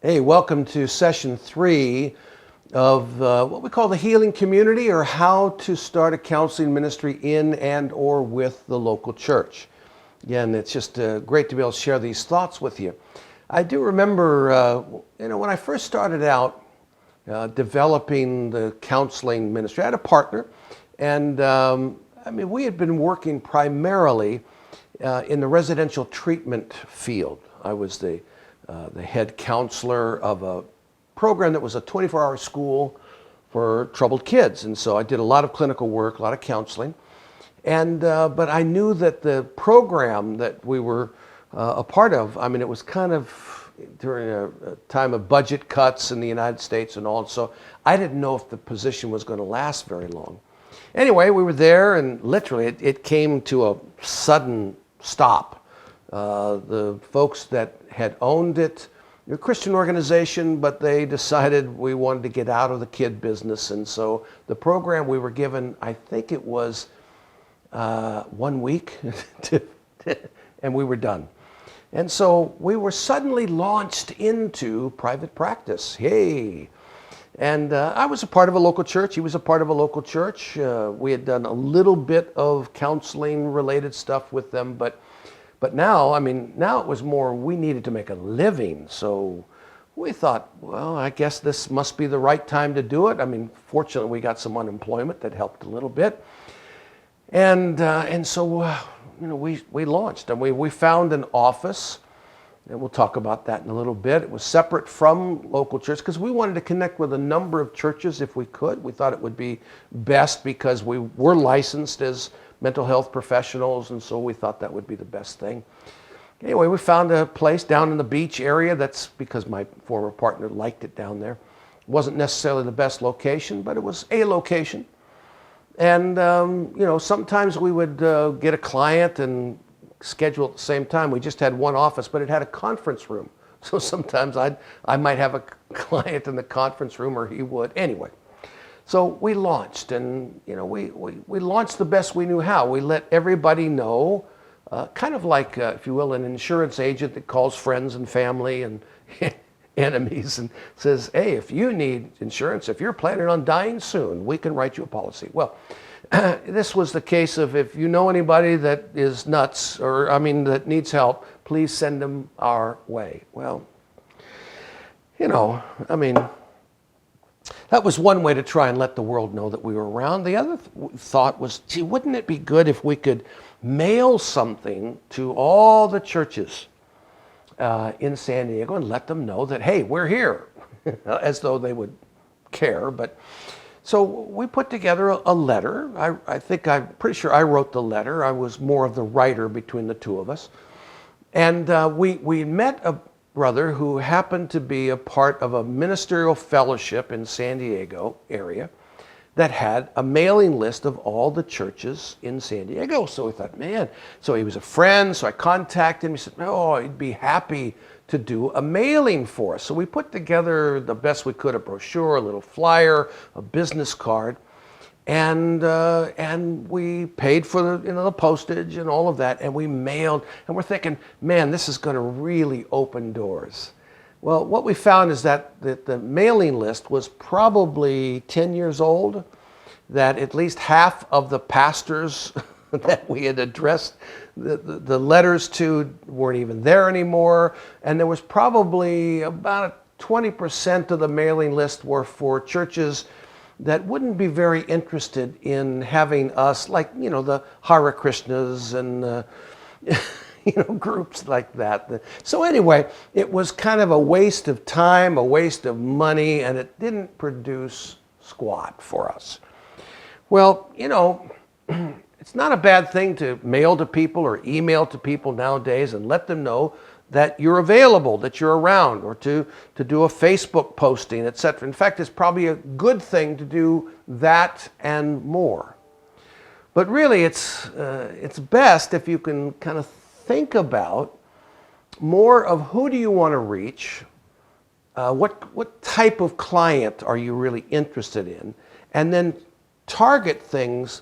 Hey, welcome to session 3 of what we call the healing community, or how to start a counseling ministry in and or with the local church. Again, it's just great to be able to share these thoughts with you. I do remember, when I first started out developing the counseling ministry, I had a partner, and we had been working primarily in the residential treatment field. I was the head counselor of a program that was a 24-hour school for troubled kids. And so I did a lot of clinical work, a lot of counseling. And but I knew that the program that we were a part of, it was kind of during a time of budget cuts in the United States and all. So I didn't know if the position was going to last very long. Anyway, we were there, and literally it came to a sudden stop. The folks that had owned it, a Christian organization, but they decided we wanted to get out of the kid business. And so the program we were given, I think it was 1 week, and we were done. And so we were suddenly launched into private practice. Hey! And I was a part of a local church. He was a part of a local church. We had done a little bit of counseling-related stuff with them, but now, now it was more we needed to make a living. So we thought, well, I guess this must be the right time to do it. Fortunately, we got some unemployment that helped a little bit. And so, we launched, and we found an office, and we'll talk about that in a little bit. It was separate from local church because we wanted to connect with a number of churches if we could. We thought it would be best because we were licensed as mental health professionals, and so we thought that would be the best thing. Anyway, we found a place down in the beach area. That's because my former partner liked it down there. It wasn't necessarily the best location, but it was a location. And, sometimes we would get a client and schedule at the same time. We just had one office, but it had a conference room. So sometimes I might have a client in the conference room, or he would. Anyway. So we launched, and we launched the best we knew how. We let everybody know, kind of like, if you will, an insurance agent that calls friends and family and enemies and says, hey, if you need insurance, if you're planning on dying soon, we can write you a policy. Well, this was the case of, if you know anybody that is nuts, or that needs help, please send them our way. Well, that was one way to try and let the world know that we were around. The other thought was, gee, wouldn't it be good if we could mail something to all the churches in San Diego and let them know that, hey, we're here, as though they would care. But so we put together a letter. I'm pretty sure I wrote the letter. I was more of the writer between the two of us. And we met a brother who happened to be a part of a ministerial fellowship in San Diego area that had a mailing list of all the churches in San Diego. So we thought, man, so he was a friend, so I contacted him. He said, oh, he'd be happy to do a mailing for us. So we put together the best we could, a brochure, a little flyer, a business card, and we paid for the postage and all of that, and we mailed, and we're thinking, man, this is going to really open doors. Well, what we found is that the mailing list was probably 10 years old, that at least half of the pastors that we had addressed the letters to weren't even there anymore, and there was probably about 20% of the mailing list were for churches that wouldn't be very interested in having us, like, the Hare Krishnas and groups like that. So anyway, it was kind of a waste of time, a waste of money, and it didn't produce squat for us. Well, it's not a bad thing to mail to people or email to people nowadays and let them know that you're available, that you're around, or to do a Facebook posting, etc. In fact, it's probably a good thing to do that and more. But really, it's best if you can kind of think about more of who do you want to reach, what type of client are you really interested in, and then target things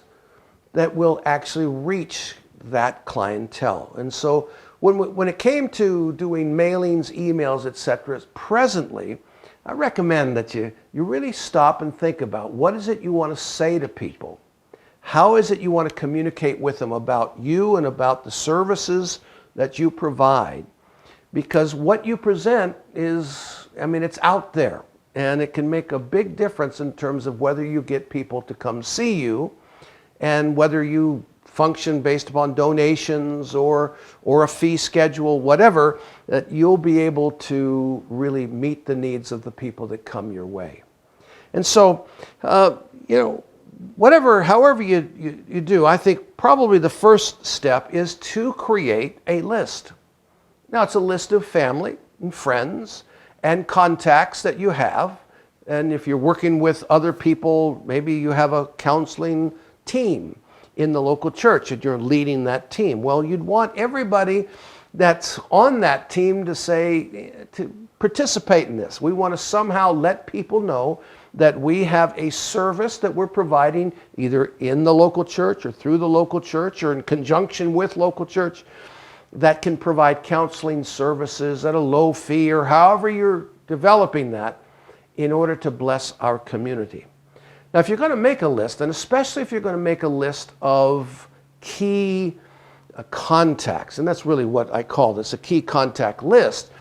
that will actually reach that clientele. And so when it came to doing mailings, emails, etc., presently, I recommend that you really stop and think about what is it you want to say to people. How is it you want to communicate with them about you and about the services that you provide? Because what you present is, it's out there, and it can make a big difference in terms of whether you get people to come see you and whether you function based upon donations or a fee schedule, whatever, that you'll be able to really meet the needs of the people that come your way. And so, however you do, I think probably the first step is to create a list. Now, it's a list of family and friends and contacts that you have. And if you're working with other people, maybe you have a counseling team in the local church and you're leading that team. Well, you'd want everybody that's on that team to participate in this. We want to somehow let people know that we have a service that we're providing either in the local church or through the local church or in conjunction with local church that can provide counseling services at a low fee or however you're developing that in order to bless our community. Now, if you're going to make a list, and especially if you're going to make a list of key contacts, and that's really what I call this, a key contact list,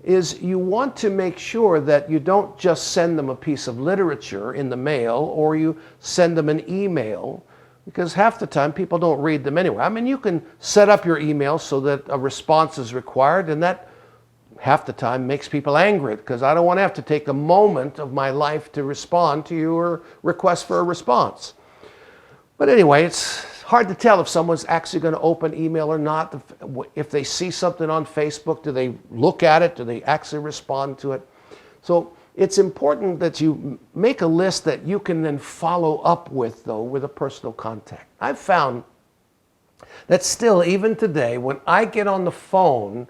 is you want to make sure that you don't just send them a piece of literature in the mail or you send them an email, because half the time people don't read them anyway. You can set up your email so that a response is required, and that half the time makes people angry because I don't want to have to take a moment of my life to respond to your request for a response. But anyway, it's hard to tell if someone's actually going to open email or not. If they see something on Facebook, do they look at it? Do they actually respond to it? So it's important that you make a list that you can then follow up with, though, with a personal contact. I've found that still, even today, when I get on the phone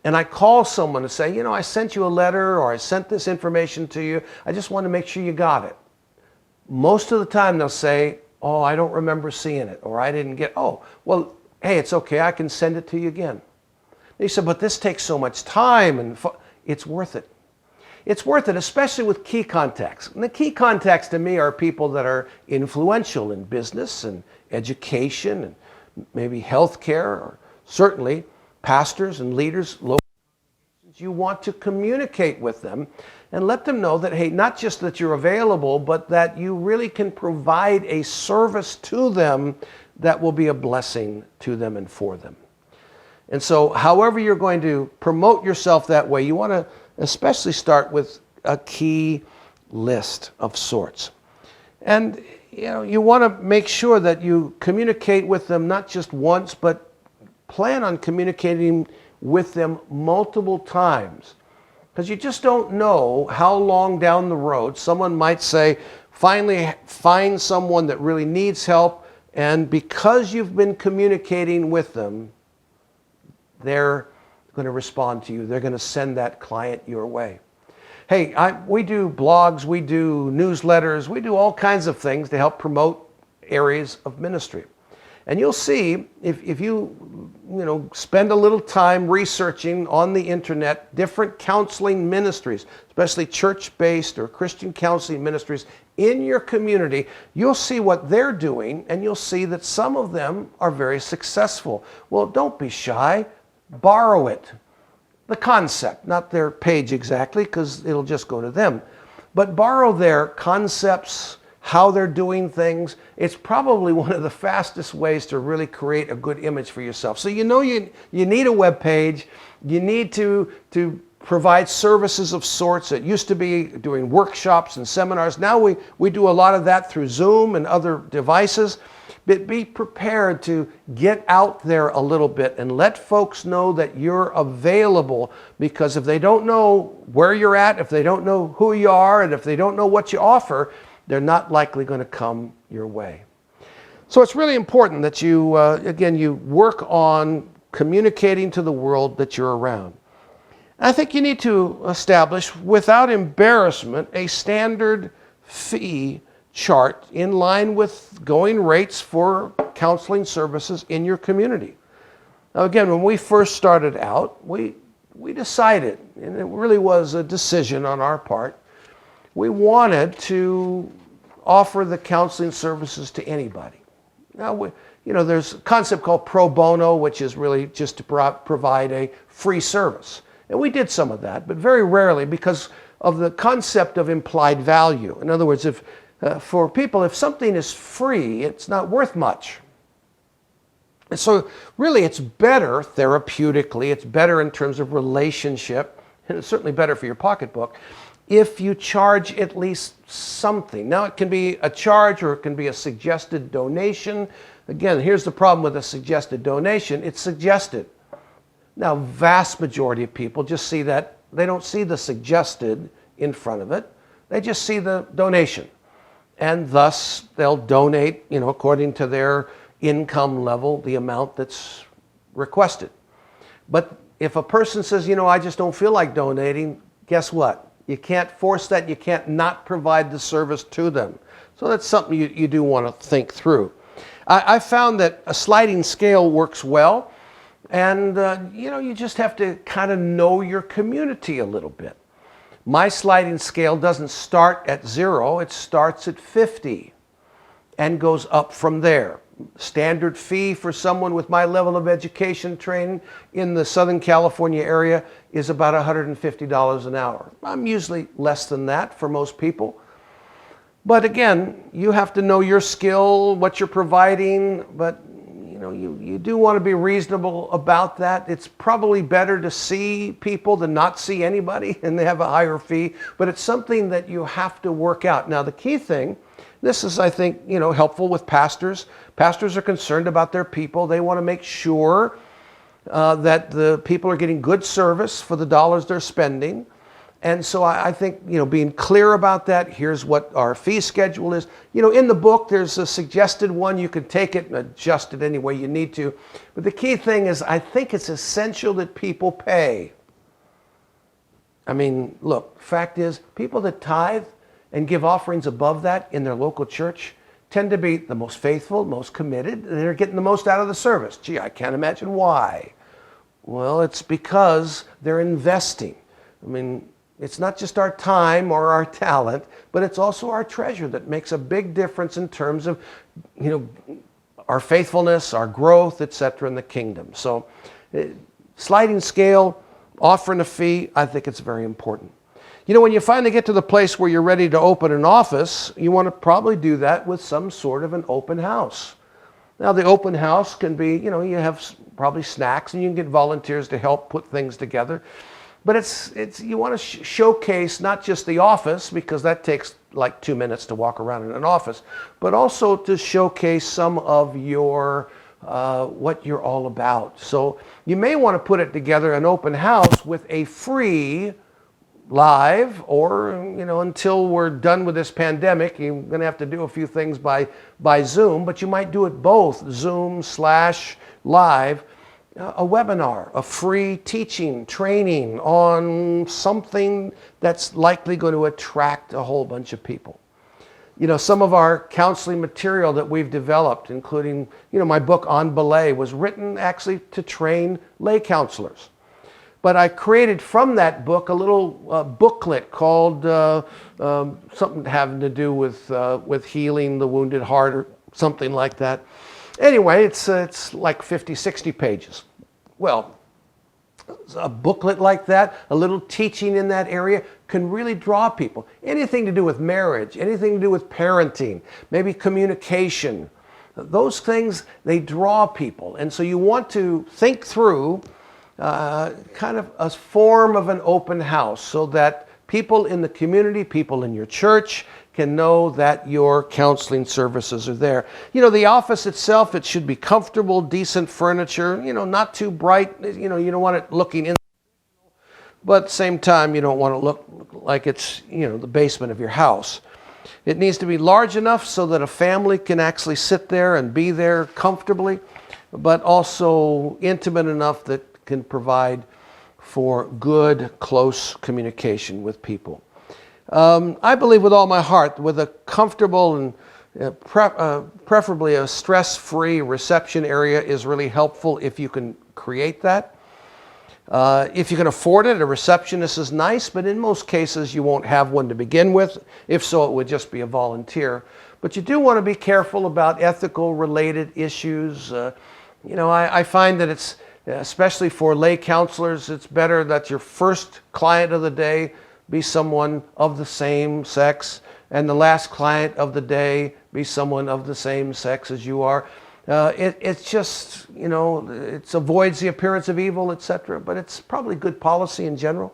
and I call someone to say, I sent you a letter or I sent this information to you, I just want to make sure you got it. Most of the time they'll say, oh, I don't remember seeing it, or I didn't get, oh, well, hey, it's okay, I can send it to you again. They said, but this takes so much time, and it's worth it. It's worth it, especially with key contacts. And the key contacts to me are people that are influential in business and education and maybe healthcare, or certainly pastors and leaders, local congregations. You want to communicate with them and let them know that, hey, not just that you're available, but that you really can provide a service to them that will be a blessing to them and for them. And so however you're going to promote yourself that way, you want to especially start with a key list of sorts. And you want to make sure that you communicate with them not just once, but plan on communicating with them multiple times. Because you just don't know how long down the road someone might say, finally find someone that really needs help, and because you've been communicating with them, they're going to respond to you. They're going to send that client your way. Hey, we do blogs, we do newsletters, we do all kinds of things to help promote areas of ministry. And you'll see, if you spend a little time researching on the internet different counseling ministries, especially church-based or Christian counseling ministries in your community, you'll see what they're doing, and you'll see that some of them are very successful. Well, don't be shy. Borrow it. The concept, not their page exactly, because it'll just go to them. But borrow their concepts, how they're doing things. It's probably one of the fastest ways to really create a good image for yourself. So you need a web page. You need to provide services of sorts. It used to be doing workshops and seminars. Now we do a lot of that through Zoom and other devices. But be prepared to get out there a little bit and let folks know that you're available, because if they don't know where you're at, if they don't know who you are, and if they don't know what you offer, they're not likely going to come your way. So it's really important that you, you work on communicating to the world that you're around. I think you need to establish, without embarrassment, a standard fee chart in line with going rates for counseling services in your community. Now again, when we first started out, we decided, and it really was a decision on our part, we wanted to offer the counseling services to anybody. Now, there's a concept called pro bono, which is really just to provide a free service. And we did some of that, but very rarely because of the concept of implied value. In other words, for people, if something is free, it's not worth much. And so really it's better therapeutically, it's better in terms of relationship, and it's certainly better for your pocketbook, if you charge at least something. Now it can be a charge or it can be a suggested donation. Again, here's the problem with a suggested donation. It's suggested. Now, vast majority of people just see that. They don't see the suggested in front of it. They just see the donation. And thus, they'll donate, according to their income level, the amount that's requested. But if a person says, I just don't feel like donating, guess what? You can't force that. You can't not provide the service to them. So that's something you do want to think through. I found that a sliding scale works well. And, you just have to kind of know your community a little bit. My sliding scale doesn't start at 0. It starts at 50 and goes up from there. Standard fee for someone with my level of education training in the Southern California area is about $150 an hour. I'm usually less than that for most people. But again, you have to know your skill, what you're providing, but you do want to be reasonable about that. It's probably better to see people than not see anybody, and they have a higher fee, but it's something that you have to work out. Now, the key thing, this is, I think, helpful with pastors. Pastors are concerned about their people. They want to make sure that the people are getting good service for the dollars they're spending. And so I think, being clear about that, here's what our fee schedule is. In the book, there's a suggested one. You can take it and adjust it any way you need to. But the key thing is, I think it's essential that people pay. I mean, look, fact is, people that tithe and give offerings above that in their local church tend to be the most faithful, most committed, and they're getting the most out of the service. Gee, I can't imagine why. Well, it's because they're investing. I mean, it's not just our time or our talent, but it's also our treasure that makes a big difference in terms of, our faithfulness, our growth, etc. in the kingdom. So, sliding scale, offering a fee, I think it's very important. When you finally get to the place where you're ready to open an office, you want to probably do that with some sort of an open house. Now, the open house can be, you have probably snacks and you can get volunteers to help put things together. But it's you want to showcase not just the office, because that takes like 2 minutes to walk around in an office, but also to showcase some of your what you're all about. So you may want to put it together, an open house with a free live, or until we're done with this pandemic, you're going to have to do a few things by Zoom, but you might do it both Zoom/live. A webinar, a free teaching, training on something that's likely going to attract a whole bunch of people. Some of our counseling material that we've developed, including, my book On Belay, was written actually to train lay counselors. But I created from that book a little booklet called something having to do with healing the wounded heart or something like that. Anyway, it's like 50, 60 pages. Well, a booklet like that, a little teaching in that area can really draw people. Anything to do with marriage, anything to do with parenting, maybe communication. Those things, they draw people. And so you want to think through kind of a form of an open house so that people in the community, people in your church, can know that your counseling services are there. The office itself, it should be comfortable, decent furniture, not too bright. You don't want it looking in, but at the same time, you don't want to look like it's, the basement of your house. It needs to be large enough so that a family can actually sit there and be there comfortably, but also intimate enough that can provide for good, close communication with people. I believe with all my heart, with a comfortable and preferably a stress-free reception area is really helpful if you can create that. If you can afford it, a receptionist is nice, but in most cases you won't have one to begin with. If so, it would just be a volunteer. But you do want to be careful about ethical related issues. I find that it's, especially for lay counselors, it's better that your first client of the day be someone of the same sex, and the last client of the day be someone of the same sex as you are. It's just, it avoids the appearance of evil, etc. But it's probably good policy in general.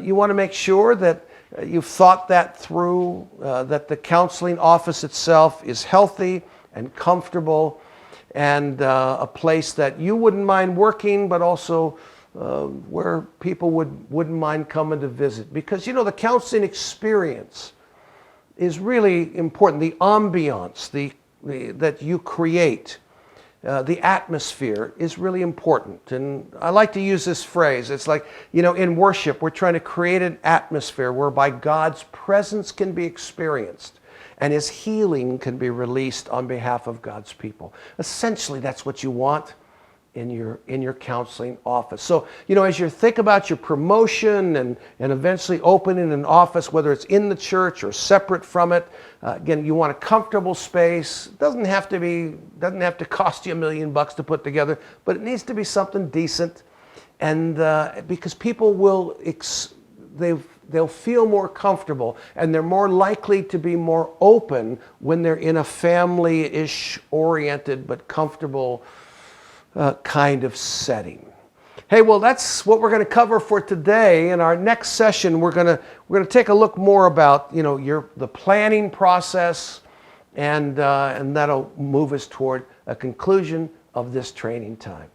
You want to make sure that you've thought that through, that the counseling office itself is healthy and comfortable, and a place that you wouldn't mind working, but also where people wouldn't mind coming to visit. Because, the counseling experience is really important. The ambiance, that you create, the atmosphere is really important. And I like to use this phrase. It's like, in worship, we're trying to create an atmosphere whereby God's presence can be experienced and His healing can be released on behalf of God's people. Essentially, that's what you want in your counseling office. So, as you think about your promotion and eventually opening an office, whether it's in the church or separate from it, again, you want a comfortable space. It doesn't have to cost you $1 million to put together, but it needs to be something decent. And because people they'll feel more comfortable, and they're more likely to be more open when they're in a family-ish oriented but comfortable kind of setting. Hey, well, that's what we're going to cover for today. In our next session, we're going to take a look more about the planning process, and that'll move us toward a conclusion of this training time.